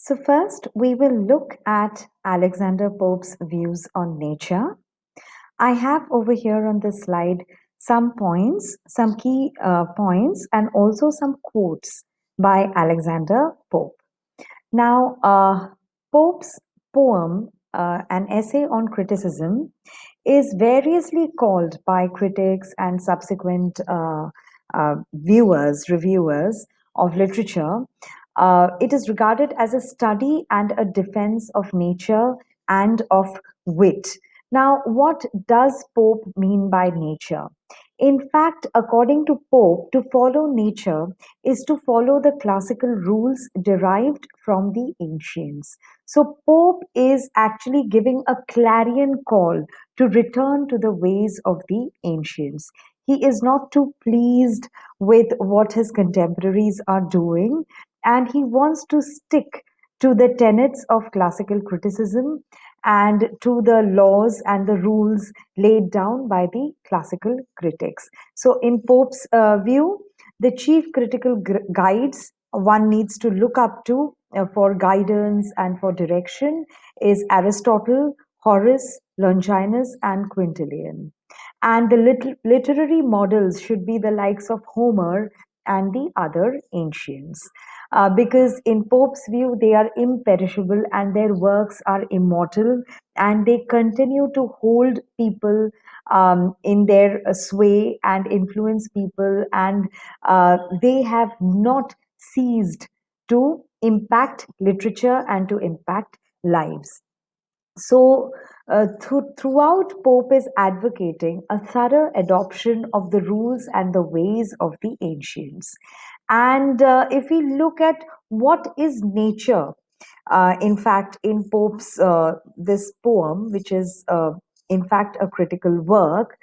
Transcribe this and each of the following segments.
So, first, we will look at Alexander Pope's views on nature. I have over here on this slide some points, some key points, and also some quotes by Alexander Pope. Now, Pope's poem, An Essay on Criticism, is variously called by critics and subsequent reviewers of literature. It is regarded as a study and a defense of nature and of wit. Now, what does Pope mean by nature? In fact, according to Pope, to follow nature is to follow the classical rules derived from the ancients. So, Pope is actually giving a clarion call to return to the ways of the ancients. He is not too pleased with what his contemporaries are doing, and he wants to stick to the tenets of classical criticism and to the laws and the rules laid down by the classical critics. So, in Pope's view, the chief critical guides one needs to look up to for guidance and for direction is Aristotle, Horace, Longinus, and Quintilian. And the literary models should be the likes of Homer and the other ancients. Because in Pope's view, they are imperishable and their works are immortal and they continue to hold people in their sway and influence people, and they have not ceased to impact literature and to impact lives. So, throughout, Pope is advocating a thorough adoption of the rules and the ways of the ancients. And if we look at what is nature, in fact, in Pope's this poem, which is in fact a critical work,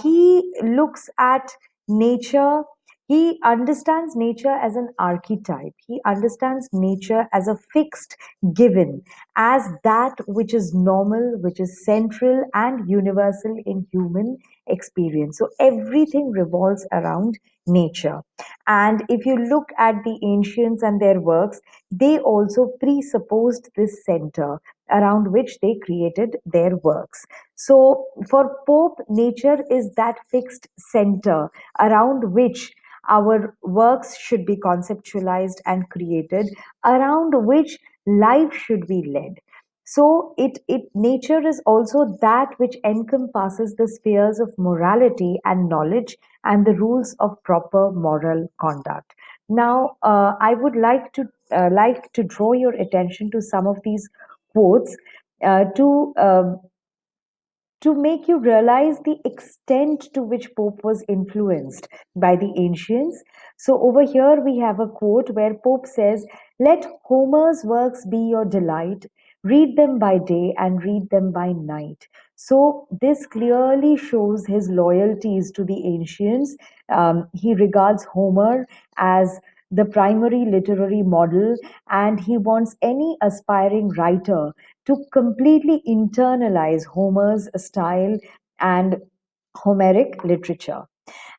he looks at nature. He understands nature as an archetype. He understands nature as a fixed given, as that which is normal, which is central and universal in human experience. So everything revolves around nature. And if you look at the ancients and their works, they also presupposed this center around which they created their works. So for Pope, nature is that fixed center around which our works should be conceptualized and created, around which life should be led. So it nature is also that which encompasses the spheres of morality and knowledge and the rules of proper moral conduct. Now, I would like to draw your attention to some of these quotes uh, to um, to make you realize the extent to which Pope was influenced by the ancients. So, over here we have a quote where Pope says, "Let Homer's works be your delight, read them by day and read them by night." So, this clearly shows his loyalties to the ancients. He regards Homer as the primary literary model, and he wants any aspiring writer to completely internalize Homer's style and Homeric literature.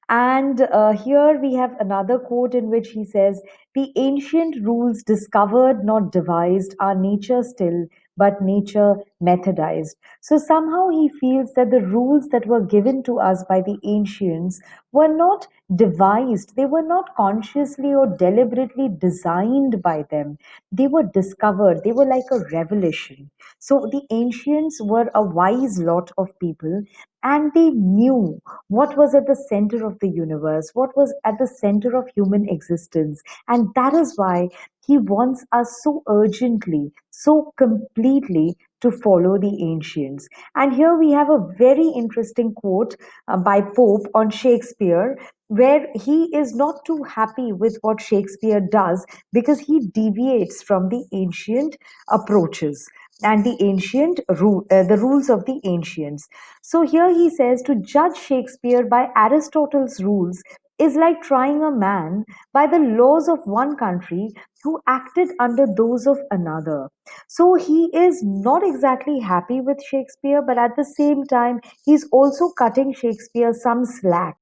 And here we have another quote in which he says, "The ancient rules discovered, not devised, are nature still, but nature methodized." So somehow he feels that the rules that were given to us by the ancients were not devised, they were not consciously or deliberately designed by them. They were discovered, they were like a revelation. So the ancients were a wise lot of people, and they knew what was at the center of the universe, what was at the center of human existence. And that is why he wants us so urgently, so completely to follow the ancients. And here we have a very interesting quote by Pope on Shakespeare, where he is not too happy with what Shakespeare does because he deviates from the ancient approaches and the rules of the ancients. So here he says, to judge Shakespeare by Aristotle's rules is like trying a man by the laws of one country who acted under those of another. So he is not exactly happy with Shakespeare, but at the same time, he's also cutting Shakespeare some slack